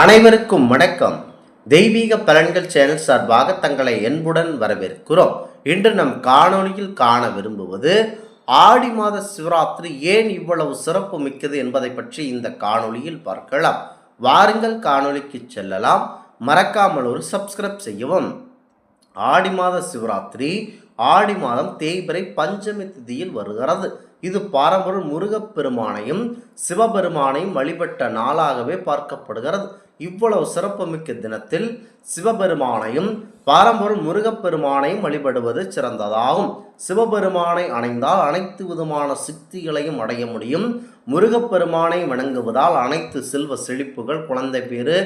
அனைவருக்கும் வணக்கம். தெய்வீக பலன்கள் சேனல் சார்பாக தங்களை அன்புடன் வரவேற்கிறோம். இன்று நம் காணொளியில் காண விரும்புவது ஆடி மாத சிவராத்திரி ஏன் இவ்வளவு சிறப்பு மிக்கது என்பதை பற்றி இந்த காணொளியில் பார்க்கலாம். வாருங்கள் காணொளிக்கு செல்லலாம். மறக்காமல் ஒரு சப்ஸ்கிரைப் செய்யவும். ஆடி மாத சிவராத்திரி ஆடி மாதம் தேய்பிறை பஞ்சமி திதியில் வருகிறது. இது பரம்பொருள் முருகப்பெருமானையும் சிவபெருமானையும் வழிபட்ட நாளாகவே பார்க்கப்படுகிறது. இவ்வளவு சிறப்புமிக்க தினத்தில் சிவபெருமானையும் பரம்பொருள் முருகப்பெருமானையும் வழிபடுவது சிறந்ததாகும். சிவபெருமானை அணைந்தால் அனைத்து விதமான சித்திகளையும் அடைய முடியும். முருகப்பெருமானை வணங்குவதால் அனைத்து செல்வ செழிப்புகள், குழந்தை பேறு,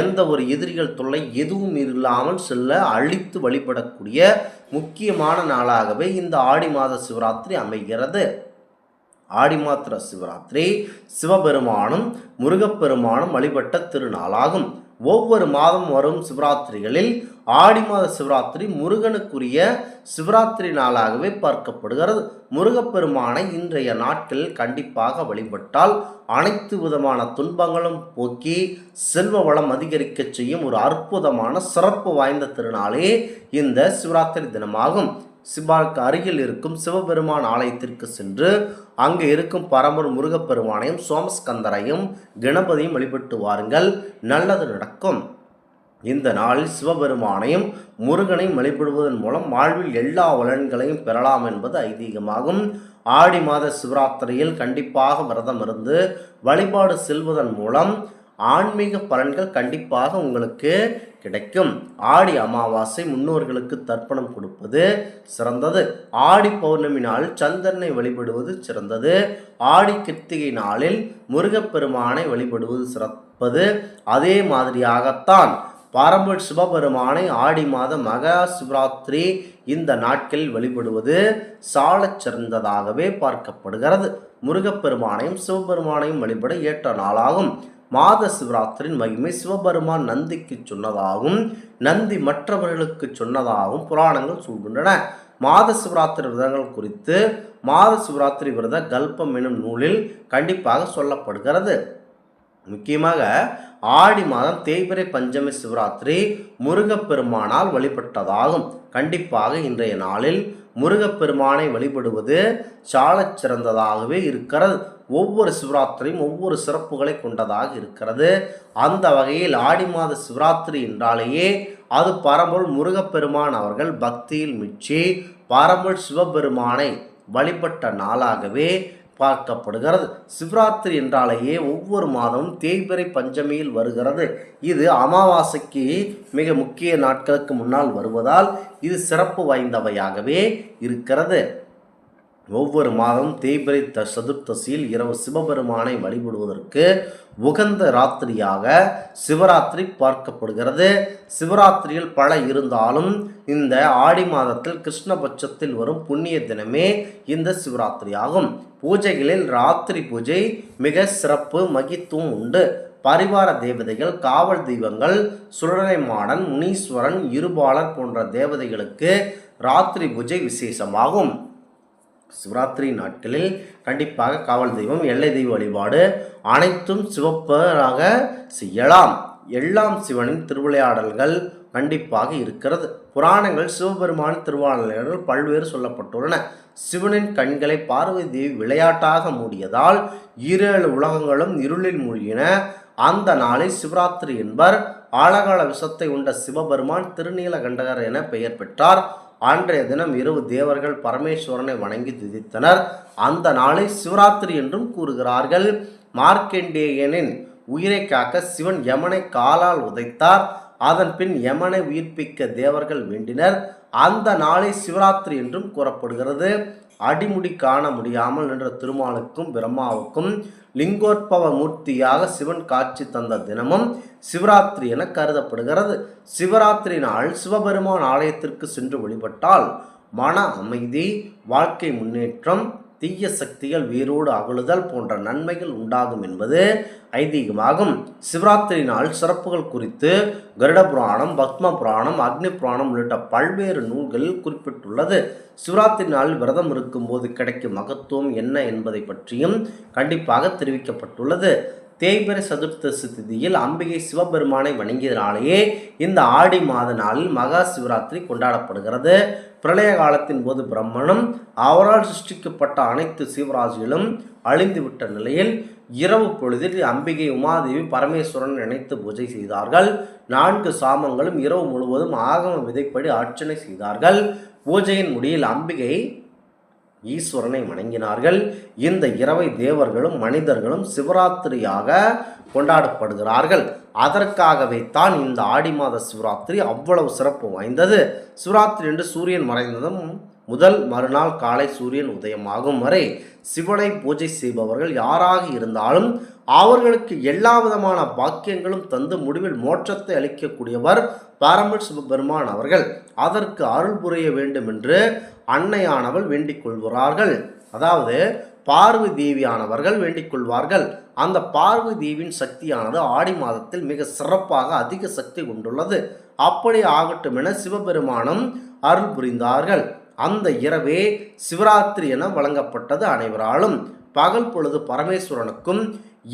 எந்த ஒரு எதிரிகள் தொல்லை எதுவும் இல்லாமல் செல்ல அழித்து வழிபடக்கூடிய முக்கியமான நாளாகவே இந்த ஆடி மாத சிவராத்திரி அமைகிறது. ஆடி மாத சிவராத்திரி சிவபெருமானும் முருகப்பெருமானும் வழிபட்ட திருநாளாகும். ஒவ்வொரு மாதம் வரும் சிவராத்திரிகளில் ஆடி மாத சிவராத்திரி முருகனுக்குரிய சிவராத்திரி நாளாகவே பார்க்கப்படுகிறது. முருகப்பெருமானை இன்றைய நாட்களில் கண்டிப்பாக வழிபட்டால் அனைத்து விதமான துன்பங்களும் போக்கி செல்வ வளம் அதிகரிக்க செய்யும் ஒரு அற்புதமான சிறப்பு வாய்ந்த திருநாளே இந்த சிவராத்திரி தினமாகும். சிவாவுக்கு அருகில் இருக்கும் சிவபெருமான் ஆலயத்திற்கு சென்று அங்கு இருக்கும் பரம்பொருள் முருகப்பெருமானையும் சோமஸ்கந்தரையும் கணபதியும் வழிபட்டு வாருங்கள், நல்லது நடக்கும். இந்த நாளில் சிவபெருமானையும் முருகனையும் வழிபடுவதன் மூலம் வாழ்வில் எல்லா வளன்களையும் பெறலாம் என்பது ஐதீகமாகும். ஆடி மாத சிவராத்திரியில் கண்டிப்பாக விரதம் இருந்து வழிபாடு செல்வதன் மூலம் ஆன்மீக பலன்கள் கண்டிப்பாக உங்களுக்கு கிடைக்கும். ஆடி அமாவாசை முன்னோர்களுக்கு தர்ப்பணம் கொடுப்பது சிறந்தது. ஆடி பௌர்ணமி நாளில் சந்திரனை வழிபடுவது சிறந்தது. ஆடி கிருத்திகை நாளில் முருகப்பெருமானை வழிபடுவது சிறப்பது. அதே மாதிரியாகத்தான் பரம்பொருள் சிவபெருமானை ஆடி மாத மகா சிவராத்திரி இந்த நாட்களில் வழிபடுவது சாலச் சிறந்ததாகவே பார்க்கப்படுகிறது. முருகப்பெருமானையும் சிவபெருமானையும் வழிபட ஏற்ற நாளாகும். மாத சிவராத்திரியின் மகிமை சிவபெருமான் நந்திக்கு சொன்னதாகவும் நந்தி மற்றவர்களுக்கு சொன்னதாகவும் புராணங்கள் சொல்கின்றன. மாத சிவராத்திரி விரதங்கள் குறித்து மாத சிவராத்திரி விரத கல்பம் எனும் நூலில் கண்டிப்பாக சொல்லப்படுகிறது. முக்கியமாக ஆடி மாதம் தேய்பிறை பஞ்சமி சிவராத்திரி முருகப்பெருமானால் வழிபட்டதாகும். கண்டிப்பாக இன்றைய நாளில் முருகப்பெருமானை வழிபடுவது சாலச் சிறந்ததாகவே இருக்கிறது. ஒவ்வொரு சிவராத்திரியும் ஒவ்வொரு சிறப்புகளை கொண்டதாக இருக்கிறது. அந்த வகையில் ஆடி மாத சிவராத்திரி என்றாலேயே அது பரம்பொருள் முருகப்பெருமான் அவர்கள் பக்தியில் மிச்சி பரம்பொருள் சிவபெருமானை வழிபட்ட நாளாகவே பார்க்கப்படுகிறது. சிவராத்திரி என்றாலேயே ஒவ்வொரு மாதமும் தேய்பிறை பஞ்சமியில் வருகிறது. இது அமாவாசைக்கு மிக முக்கிய நாட்களுக்கு முன்னால் வருவதால் இது சிறப்பு வாய்ந்தவையாகவே இருக்கிறது. ஒவ்வொரு மாதம் தேய்பிறை சதுர்த்தசியில் இரவு சிவபெருமானை வழிபடுவதற்கு உகந்த ராத்திரியாக சிவராத்திரி பார்க்கப்படுகிறது. சிவராத்திரியில் பல இருந்தாலும் இந்த ஆடி மாதத்தில் கிருஷ்ணபட்சத்தில் வரும் புண்ணிய தினமே இந்த சிவராத்திரி ஆகும். பூஜைகளில் ராத்திரி பூஜை மிக சிறப்பு மகித்துவம் உண்டு. பரிவார தேவதைகள், காவல் தெய்வங்கள், சுடலை மாடன், முனீஸ்வரன், இருபாலர் போன்ற தேவதைகளுக்கு ராத்திரி பூஜை விசேஷமாகும். சிவராத்திரி நாட்களில் கண்டிப்பாக காவல் தெய்வம், எல்லை தெய்வ வழிபாடு அனைத்தும் சிவப்பாக செய்யலாம். எல்லாம் சிவனின் திருவிளையாடல்கள் கண்டிப்பாக இருக்கிறது. புராணங்கள் சிவபெருமானின் திருவிளையாடல்கள் பல்வேறு சொல்லப்பட்டுள்ளன. சிவனின் கண்களை பார்வதி தேவி விளையாட்டாக மூடியதால் 7 உலகங்களும் இருளில் மூழ்கின. அந்த நாளில் சிவராத்திரி என்பர். ஆழகால விஷத்தை உண்ட சிவபெருமான் திருநீலகண்டகர் என பெயர் பெற்றார். அன்றைய தினம் இரவு தேவர்கள் பரமேஸ்வரனை வணங்கி துதித்தனர். அந்த நாளை சிவராத்திரி என்றும் கூறுகிறார்கள். மார்க்கண்டேயனின் உயிரை காக்க சிவன் யமனை காலால் உதைத்தார். அதன் பின் யமனை உயிர்ப்பிக்க தேவர்கள் வேண்டினர். அந்த நாளை சிவராத்திரி என்றும் கூறப்படுகிறது. அடிமுடி காண முடியாமல் நின்ற திருமாலுக்கும் பிரம்மாவுக்கும் லிங்கோத்பவ மூர்த்தியாக சிவன் காட்சி தந்த தினமும் சிவராத்திரி என கருதப்படுகிறது. சிவராத்திரி நாள் சிவபெருமான் ஆலயத்திற்கு சென்று வழிபட்டால் மன அமைதி, வாழ்க்கை முன்னேற்றம், தீய சக்திகள் வேரோடு அகழுதல் போன்ற நன்மைகள் உண்டாகும் என்பது ஐதீகமாகும். சிவராத்திரி நாள் சிறப்புகள் குறித்து கருட புராணம், பத்ம புராணம், அக்னி புராணம் உள்ளிட்ட பல்வேறு நூல்களில் குறிப்பிட்டுள்ளது. சிவராத்திரி நாளில் விரதம் இருக்கும்போது கிடைக்கும் மகத்துவம் என்ன என்பதை பற்றியும் கண்டிப்பாக தெரிவிக்கப்பட்டுள்ளது. தேய்பிறை சதுர்த்தசி திதியில் அம்பிகை சிவபெருமானை வணங்கியதனாலேயே இந்த ஆடி மாத நாளில் மகா சிவராத்திரி கொண்டாடப்படுகிறது. பிரளய காலத்தின் போது பிரம்மனும் அவரால் சிருஷ்டிக்கப்பட்ட அனைத்து சிவராசிகளும் அழிந்துவிட்ட நிலையில் இரவு பொழுதில் அம்பிகை உமாதேவி பரமேஸ்வரன் நினைத்து பூஜை செய்தார்கள். 4 சாமங்களும் இரவு முழுவதும் ஆகம விதைப்படி அர்ச்சனை செய்தார்கள். பூஜையின் முடியில் அம்பிகை ஈஸ்வரனை வணங்கினார்கள். இந்த இரவை தேவர்களும் மனிதர்களும் சிவராத்திரியாக கொண்டாடப்படுகிறார்கள். அதற்காகவே தான் இந்த ஆடி மாத சிவராத்திரி அவ்வளவு சிறப்பு வாய்ந்தது. சிவராத்திரி என்று சூரியன் மறைந்ததும் முதல் மறுநாள் காலை சூரியன் உதயமாகும் வரை சிவனை பூஜை செய்பவர்கள் யாராக இருந்தாலும் அவர்களுக்கு எல்லா விதமான பாக்கியங்களும் தந்து முடிவில் மோட்சத்தை அளிக்கக்கூடியவர் பரம சிவபெருமான் அவர்கள். அதற்கு அருள் புரிய வேண்டும் என்று அன்னையானவள் வேண்டிக் கொள்கிறார்கள். அதாவது பார்வதி தேவியானவர்கள் வேண்டிக் கொள்வார்கள். அந்த பார்வதி தேவியின் சக்தியானது ஆடி மாதத்தில் மிக சிறப்பாக அதிக சக்தி கொண்டுள்ளது. அப்படி ஆகட்டும் என சிவபெருமானும் அருள் புரிந்தார்கள். அந்த இரவே சிவராத்திரி என வழங்கப்பட்டது அனைவராலும். பகல் பொழுது பரமேஸ்வரனுக்கும்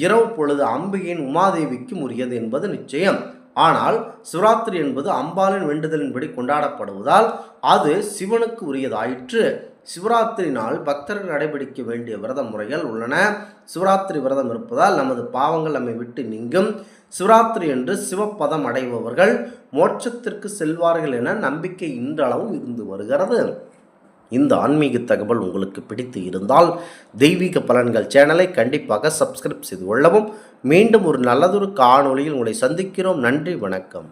இரவு பொழுது அம்பிகையின் உமாதேவிக்கும் உரியது என்பது நிச்சயம். ஆனால் சிவராத்திரி என்பது அம்பாளின் வேண்டுதலின்படி கொண்டாடப்படுவதால் அது சிவனுக்கு உரியதாயிற்று. சிவராத்திரி நாள் பக்தர்கள் கடைபிடிக்க வேண்டிய விரத முறைகள் உள்ளன. சிவராத்திரி விரதம் இருப்பதால் நமது பாவங்கள் நம்மை விட்டு நீங்கும். சிவராத்திரி என்று சிவப்பதம் அடைபவர்கள் மோட்சத்திற்கு செல்வார்கள் என நம்பிக்கை இன்றளவும் இருந்து வருகிறது. இந்த ஆன்மீக தகவல் உங்களுக்கு பிடித்து இருந்தால் தெய்வீக பலன்கள் சேனலை கண்டிப்பாக சப்ஸ்கிரைப் செய்து கொள்ளவும். மீண்டும் ஒரு நல்லதொரு காணொளியில் உங்களை சந்திக்கிறோம். நன்றி, வணக்கம்.